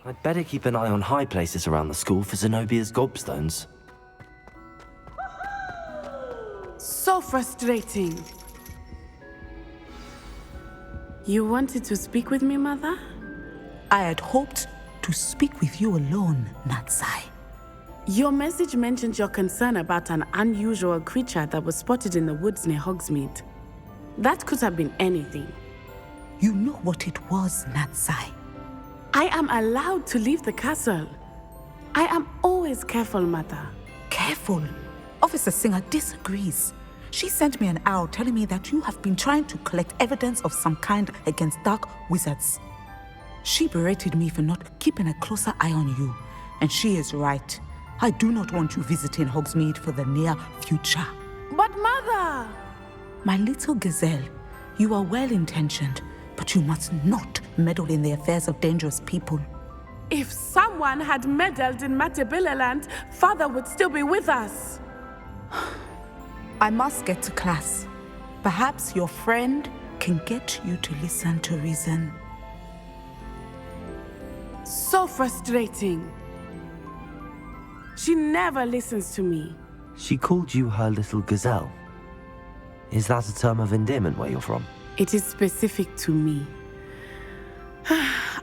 I'd better keep an eye on high places around the school for Zenobia's gobstones. So frustrating. You wanted to speak with me, Mother? I had hoped to speak with you alone, Natsai. Your message mentioned your concern about an unusual creature that was spotted in the woods near Hogsmeade. That could have been anything. You know what it was, Natsai. I am allowed to leave the castle. I am always careful, Mother. Careful. Officer Singer disagrees. She sent me an owl telling me that you have been trying to collect evidence of some kind against dark wizards. She berated me for not keeping a closer eye on you, and she is right. I do not want you visiting Hogsmeade for the near future. But Mother! My little gazelle, you are well-intentioned, but you must not meddle in the affairs of dangerous people. If someone had meddled in Matabeleland, Father would still be with us. I must get to class. Perhaps your friend can get you to listen to reason. So frustrating. She never listens to me. She called you her little gazelle. Is that a term of endearment where you're from? It is specific to me.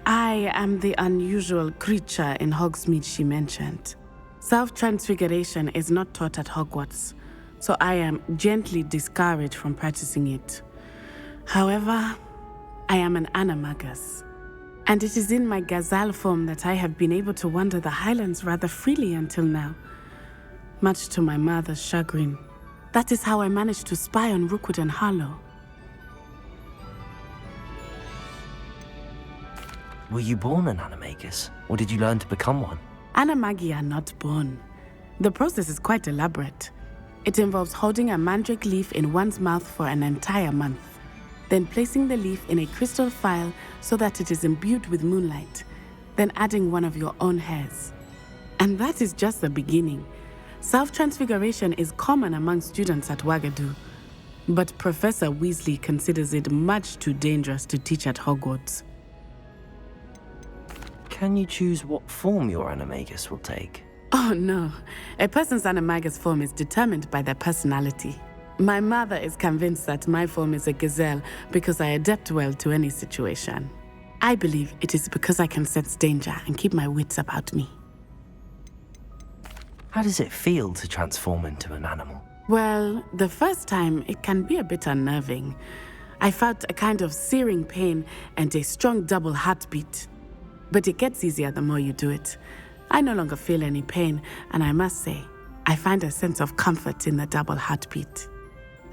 I am the unusual creature in Hogsmeade she mentioned. Self-transfiguration is not taught at Hogwarts, so I am gently discouraged from practicing it. However, I am an animagus, and it is in my gazelle form that I have been able to wander the highlands rather freely until now, much to my mother's chagrin. That is how I managed to spy on Rookwood and Harlow. Were you born an animagus, or did you learn to become one? Animagi are not born. The process is quite elaborate. It involves holding a mandrake leaf in one's mouth for an entire month, then placing the leaf in a crystal phial so that it is imbued with moonlight, then adding one of your own hairs. And that is just the beginning. Self-transfiguration is common among students at Wagadu, but Professor Weasley considers it much too dangerous to teach at Hogwarts. Can you choose what form your animagus will take? Oh no, a person's animagus form is determined by their personality. My mother is convinced that my form is a gazelle because I adapt well to any situation. I believe it is because I can sense danger and keep my wits about me. How does it feel to transform into an animal? Well, the first time it can be a bit unnerving. I felt a kind of searing pain and a strong double heartbeat. But it gets easier the more you do it. I no longer feel any pain, and I must say, I find a sense of comfort in the double heartbeat.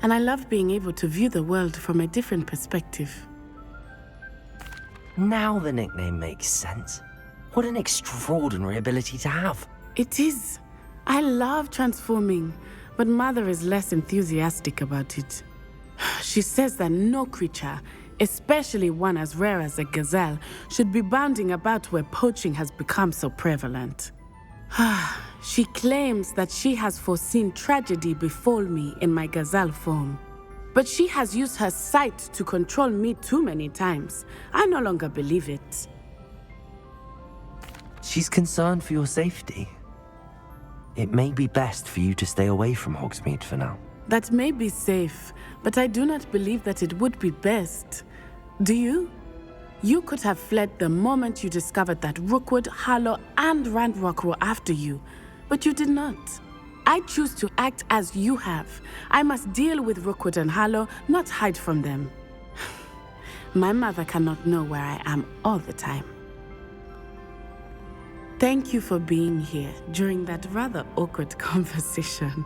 And I love being able to view the world from a different perspective. Now the nickname makes sense. What an extraordinary ability to have. It is. I love transforming, but Mother is less enthusiastic about it. She says that no creature, especially one as rare as a gazelle, should be bounding about where poaching has become so prevalent. She claims that she has foreseen tragedy befall me in my gazelle form. But she has used her sight to control me too many times. I no longer believe it. She's concerned for your safety. It may be best for you to stay away from Hogsmeade for now. That may be safe, but I do not believe that it would be best. Do you? You could have fled the moment you discovered that Rookwood, Harlow, and Ranrock were after you, but you did not. I choose to act as you have. I must deal with Rookwood and Harlow, not hide from them. My mother cannot know where I am all the time. Thank you for being here during that rather awkward conversation.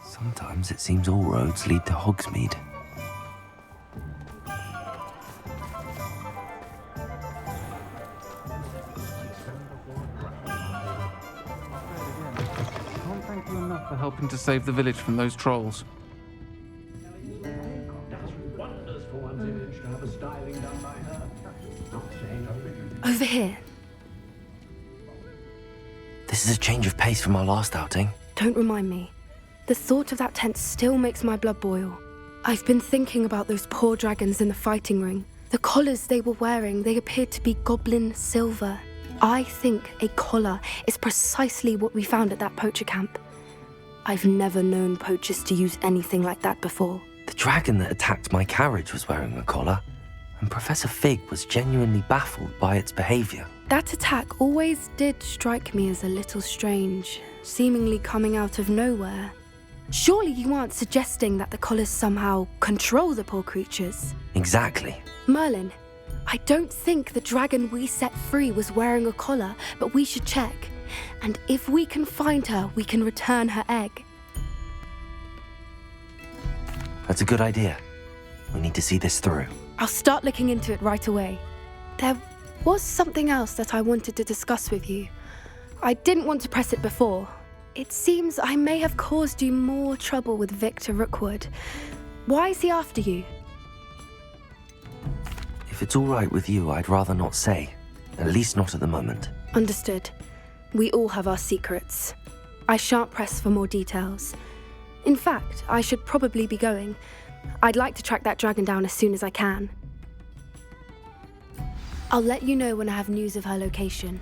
Sometimes it seems all roads lead to Hogsmeade. for helping to save the village from those trolls. Over here. This is a change of pace from our last outing. Don't remind me. The thought of that tent still makes my blood boil. I've been thinking about those poor dragons in the fighting ring. The collars they were wearing, they appeared to be goblin silver. I think a collar is precisely what we found at that poacher camp. I've never known poachers to use anything like that before. The dragon that attacked my carriage was wearing a collar, and Professor Fig was genuinely baffled by its behavior. That attack always did strike me as a little strange, seemingly coming out of nowhere. Surely you aren't suggesting that the collars somehow control the poor creatures? Exactly. Merlin, I don't think the dragon we set free was wearing a collar, but we should check. And if we can find her, we can return her egg. That's a good idea. We need to see this through. I'll start looking into it right away. There was something else that I wanted to discuss with you. I didn't want to press it before. It seems I may have caused you more trouble with Victor Rookwood. Why is he after you? If it's all right with you, I'd rather not say. At least not at the moment. Understood. We all have our secrets. I shan't press for more details. In fact, I should probably be going. I'd like to track that dragon down as soon as I can. I'll let you know when I have news of her location.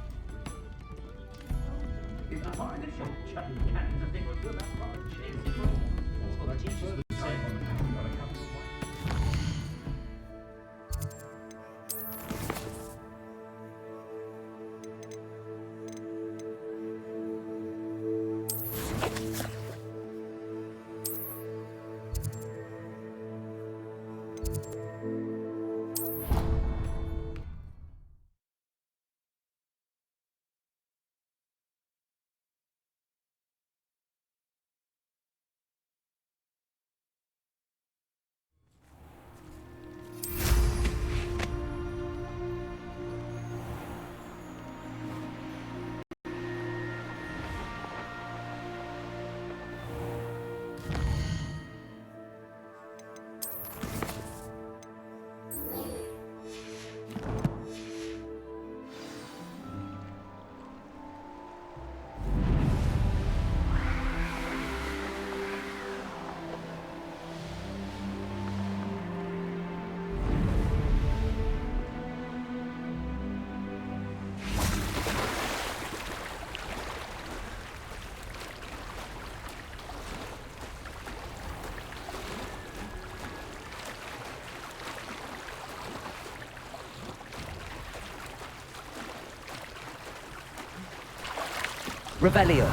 Revelio.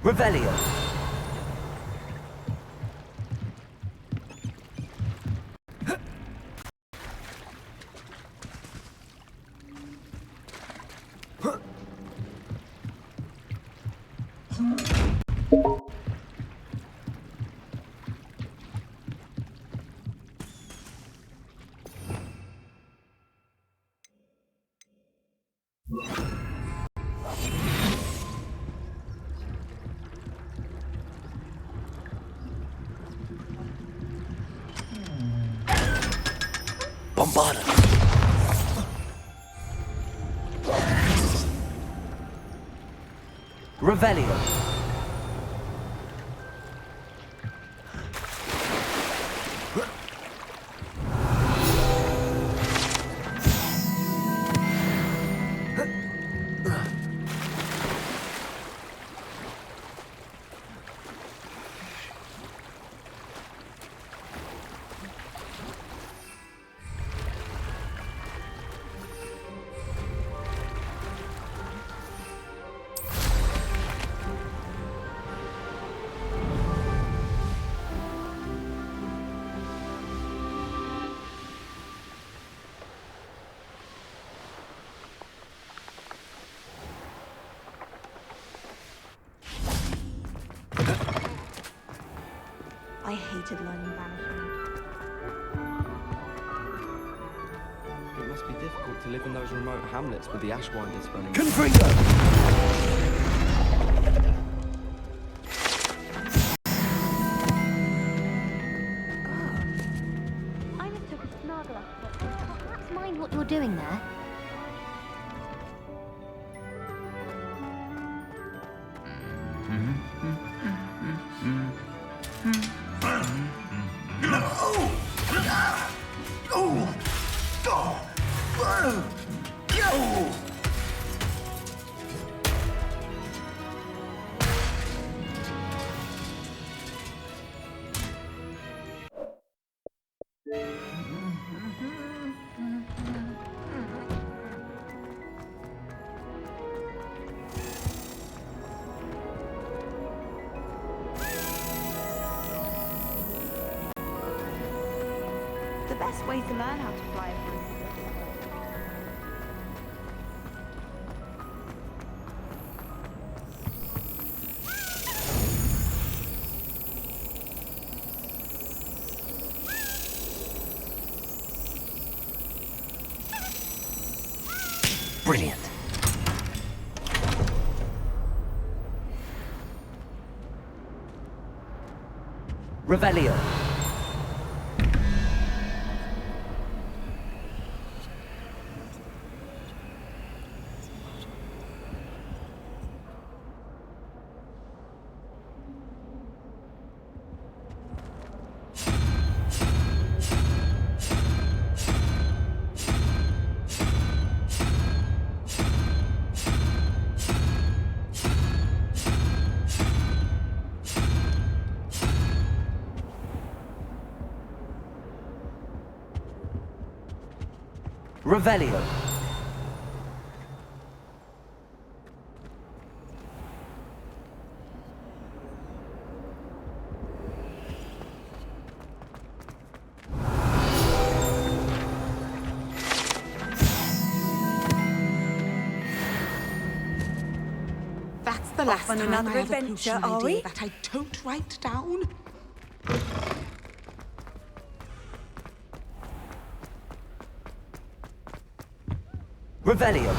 Revelio. Bombarda. Revelio. I hated learning banishment. It must be difficult to live in those remote hamlets with the Ashwinders running. Confringo! I mistook a smuggler, but perhaps mind what you're doing there. The best way to learn how to fly a broom. Brilliant. Revelio. Revelio. That's the last on time another I have a adventure, potion are idea we? that I don't write down. Revelio.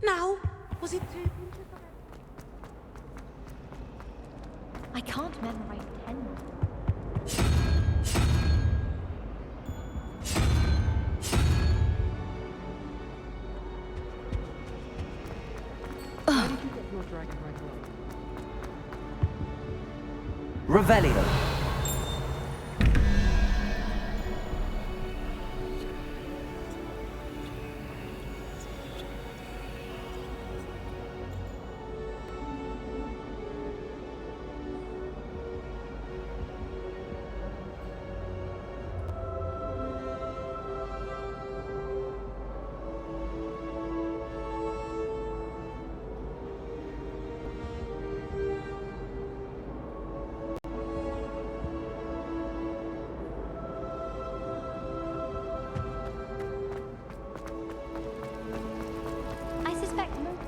Now, was it too... I can't memorize 10. Revelio. I suspect most...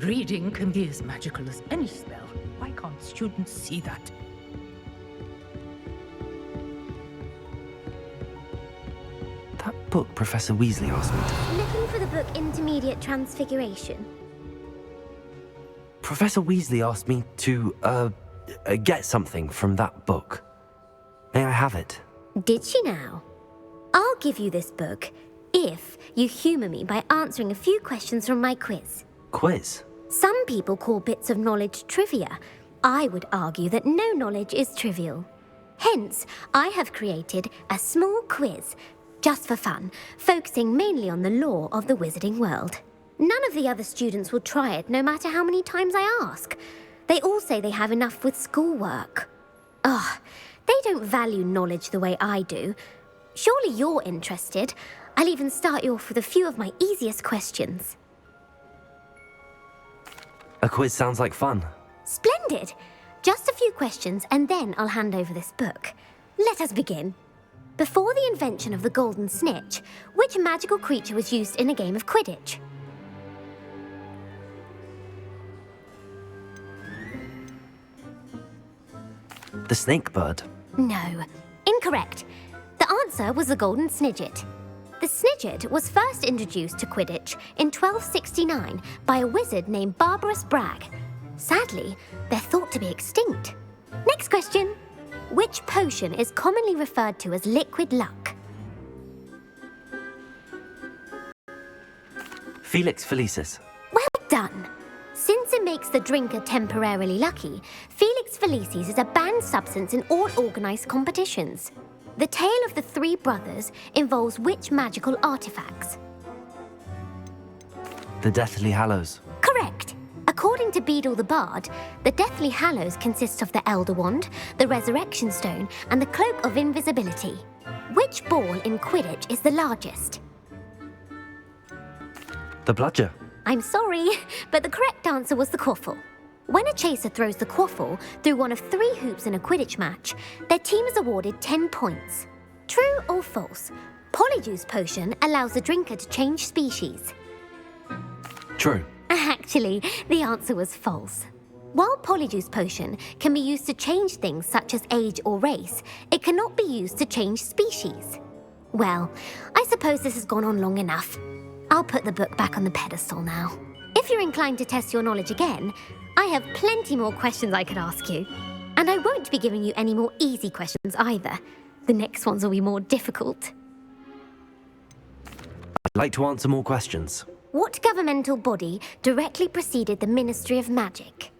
Reading can be as magical as any spell. Why can't students see that? That book Professor Weasley asked me to... Looking for the book Intermediate Transfiguration. Professor Weasley asked me to, get something from that book. May I have it? Did she now? I'll give you this book. if you humour me by answering a few questions from my quiz. Quiz? Some people call bits of knowledge trivia. I would argue that no knowledge is trivial. Hence, I have created a small quiz, just for fun, focusing mainly on the lore of the wizarding world. None of the other students will try it, no matter how many times I ask. They all say they have enough with schoolwork. Ugh, they don't value knowledge the way I do. Surely you're interested. I'll even start you off with a few of my easiest questions. A quiz sounds like fun. Splendid! Just a few questions and then I'll hand over this book. Let us begin. Before the invention of the golden snitch, which magical creature was used in a game of Quidditch? The snake bird. No. Incorrect. The answer was the golden snidget. The snidget was first introduced to Quidditch in 1269 by a wizard named Barbarous Bragg. Sadly, they're thought to be extinct. Next question. Which potion is commonly referred to as liquid luck? Felix Felicis. Well done. Since it makes the drinker temporarily lucky, Felix Felicis is a banned substance in all organised competitions. The tale of the three brothers involves which magical artifacts? The Deathly Hallows. Correct. According to Beadle the Bard, the Deathly Hallows consists of the Elder Wand, the Resurrection Stone, and the Cloak of Invisibility. Which ball in Quidditch is the largest? The Bludger. I'm sorry, but the correct answer was the quaffle. When a chaser throws the quaffle through one of 3 hoops in a Quidditch match, their team is awarded 10 points. True or false? Polyjuice Potion allows the drinker to change species. True. Actually, the answer was false. While Polyjuice Potion can be used to change things such as age or race, it cannot be used to change species. Well, I suppose this has gone on long enough. I'll put the book back on the pedestal now. If you're inclined to test your knowledge again, I have plenty more questions I could ask you. And I won't be giving you any more easy questions either. The next ones will be more difficult. I'd like to answer more questions. What governmental body directly preceded the Ministry of Magic?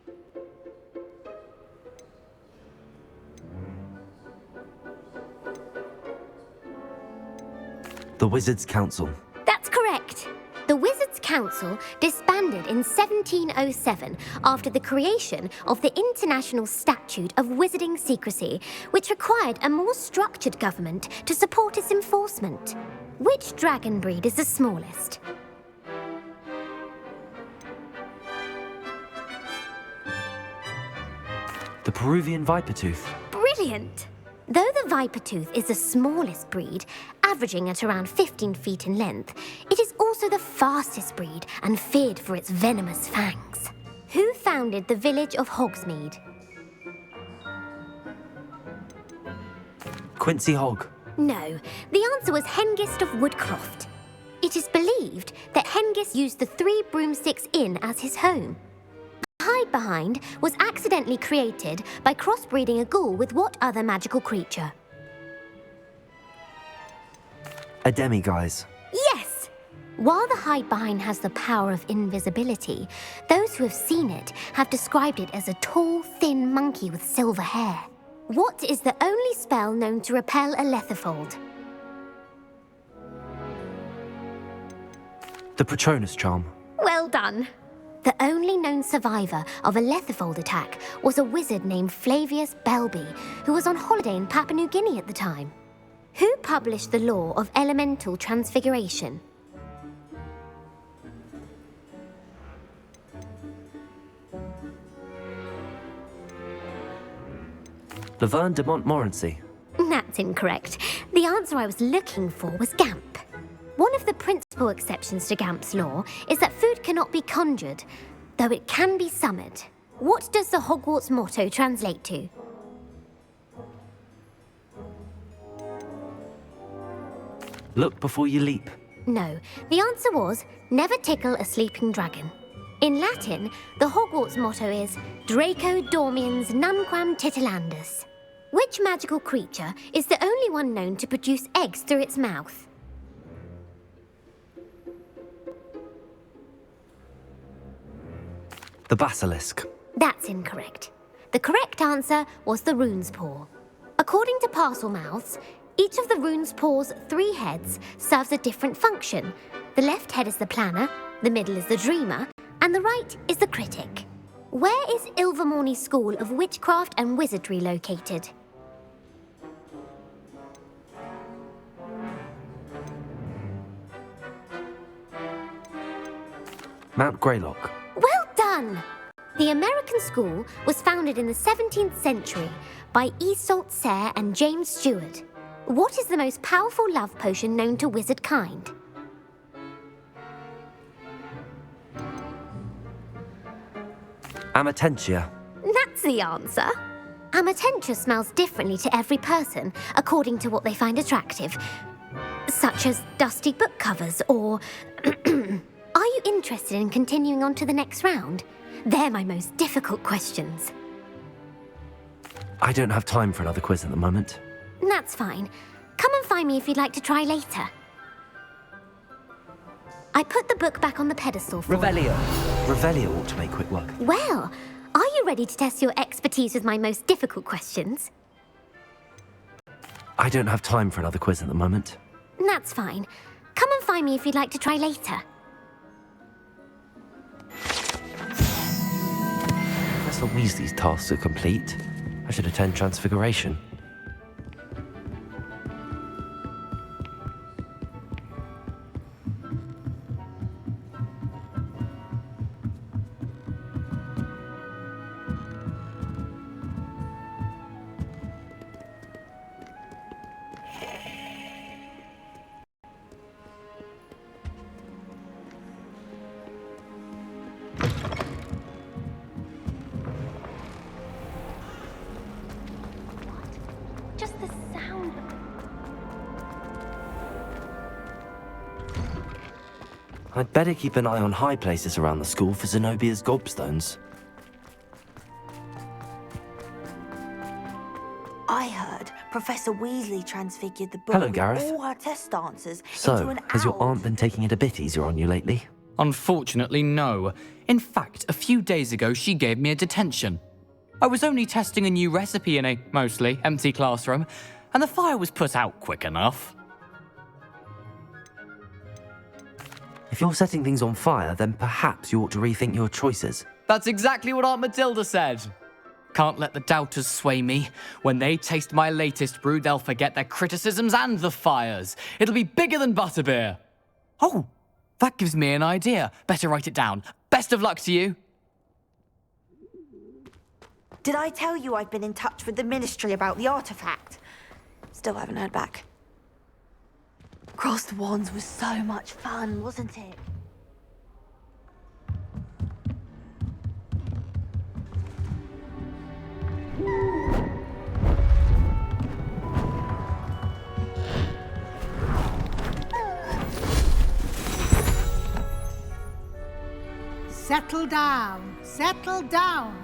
The Wizards' Council. That's correct. The Wizards' Council disbanded in 1707 after the creation of the International Statute of Wizarding Secrecy, which required a more structured government to support its enforcement. Which dragon breed is the smallest? The Peruvian Vipertooth. Brilliant! Though the Vipertooth is the smallest breed, averaging at around 15 feet in length, it is also the fastest breed and feared for its venomous fangs. Who founded the village of Hogsmeade? Quincy Hogg. No, the answer was Hengist of Woodcroft. It is believed that Hengist used the 3 Broomsticks Inn as his home. Hide Behind was accidentally created by crossbreeding a ghoul with what other magical creature? A Demiguise. Yes! While the Hide Behind has the power of invisibility, those who have seen it have described it as a tall, thin monkey with silver hair. What is the only spell known to repel a Lethifold? The Patronus Charm. Well done! The only known survivor of a Lethifold attack was a wizard named Flavius Belby, who was on holiday in Papua New Guinea at the time. Who published the law of elemental transfiguration? Laverne de Montmorency. That's incorrect. The answer I was looking for was Gamp. One of the principal exceptions to Gamp's law is that food cannot be conjured, though it can be summoned. What does the Hogwarts motto translate to? Look before you leap. No, the answer was, never tickle a sleeping dragon. In Latin, the Hogwarts motto is Draco Dormiens Nunquam Titilandus. Which magical creature is the only one known to produce eggs through its mouth? The basilisk. That's incorrect. The correct answer was the rune's paw. According to Parselmouths, each of the rune's paw's 3 heads serves a different function. The left head is the planner, the middle is the dreamer, and the right is the critic. Where is Ilvermorny School of Witchcraft and Wizardry located? Mount Greylock. Well done! The American school was founded in the 17th century by Isolde Sayre and James Stewart. What is the most powerful love potion known to wizard kind? Amatentia. That's the answer. Amatentia smells differently to every person according to what they find attractive, such as dusty book covers or... Are you interested in continuing on to the next round? They're my most difficult questions. I don't have time for another quiz at the moment. That's fine. Come and find me if you'd like to try later. I put the book back on the pedestal for Revelio. Revelio ought to make quick work. Well, are you ready to test your expertise with my most difficult questions? I don't have time for another quiz at the moment. That's fine. Come and find me if you'd like to try later. Professor Weasley's tasks are complete. I should attend Transfiguration. Just the sound. I'd better keep an eye on high places around the school for Zenobia's gobstones. I heard Professor Weasley transfigured the book Hello, with Gareth. all her test answers into So, an has your owl. aunt been taking it a bit easier on you lately? Unfortunately, no. In fact, a few days ago, she gave me a detention. I was only testing a new recipe in a mostly empty classroom, and the fire was put out quick enough. If you're setting things on fire, then perhaps you ought to rethink your choices. That's exactly what Aunt Matilda said. Can't let the doubters sway me. When they taste my latest brew, they'll forget their criticisms and the fires. It'll be bigger than butterbeer. Oh, that gives me an idea. Better write it down. Best of luck to you. Did I tell you I've been in touch with the Ministry about the artifact? Still haven't heard back. Cross the Wands was so much fun, wasn't it? Settle down, settle down.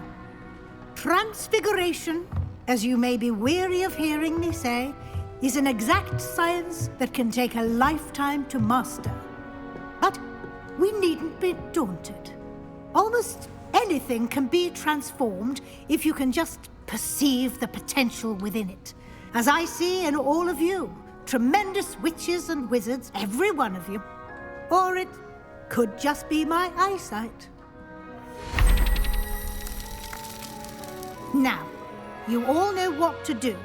Transfiguration, as you may be weary of hearing me say, is an exact science that can take a lifetime to master. But we needn't be daunted. Almost anything can be transformed if you can just perceive the potential within it. As I see in all of you, tremendous witches and wizards, every one of you. Or it could just be my eyesight. Now, you all know what to do.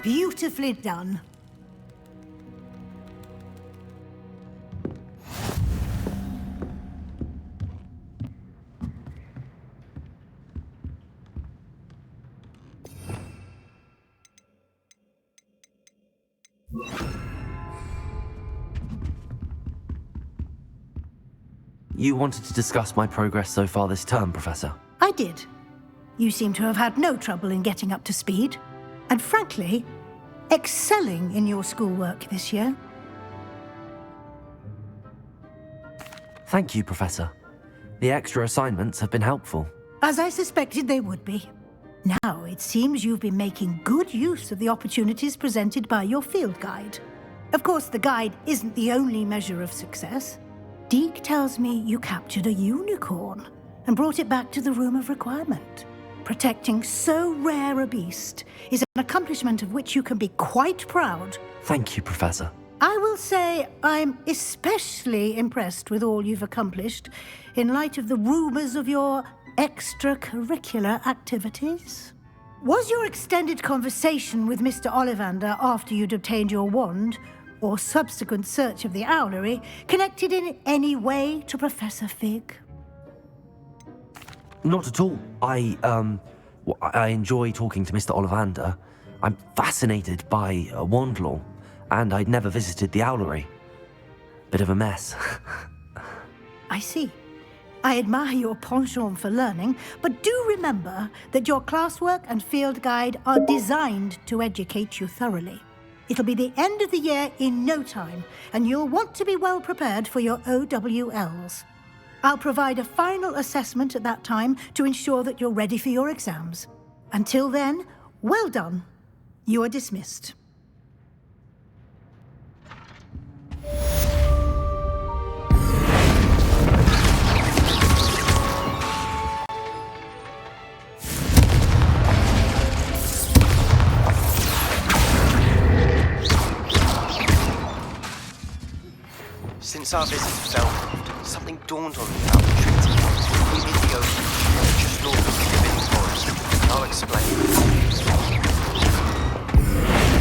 Beautifully done. You wanted to discuss my progress so far this term, Professor? I did. You seem to have had no trouble in getting up to speed, and frankly, excelling in your schoolwork this year. Thank you, Professor. The extra assignments have been helpful. As I suspected they would be. Now, it seems you've been making good use of the opportunities presented by your field guide. Of course, the guide isn't the only measure of success. Deke tells me you captured a unicorn and brought it back to the Room of Requirement. Protecting so rare a beast is an accomplishment of which you can be quite proud. Thank you, Professor. I will say I'm especially impressed with all you've accomplished in light of the rumors of your extracurricular activities. Was your extended conversation with Mr. Ollivander after you'd obtained your wand, or subsequent search of the owlery, connected in any way to Professor Fig? Not at all. I enjoy talking to Mr. Ollivander. I'm fascinated by wand law, and I'd never visited the owlery. Bit of a mess. I see. I admire your penchant for learning, but do remember that your classwork and field guide are designed to educate you thoroughly. It'll be the end of the year in no time, and you'll want to be well prepared for your OWLs. I'll provide a final assessment at that time to ensure that you're ready for your exams. Until then, well done. You are dismissed. Since our visit to Delft, something dawned on me about the treaty. We meet the ocean, just north of the Forbidden Forest. I'll explain.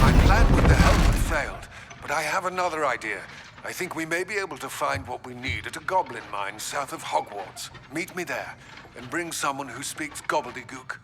My plan with the helmet failed, but I have another idea. I think we may be able to find what we need at a goblin mine south of Hogwarts. Meet me there, and bring someone who speaks gobbledygook.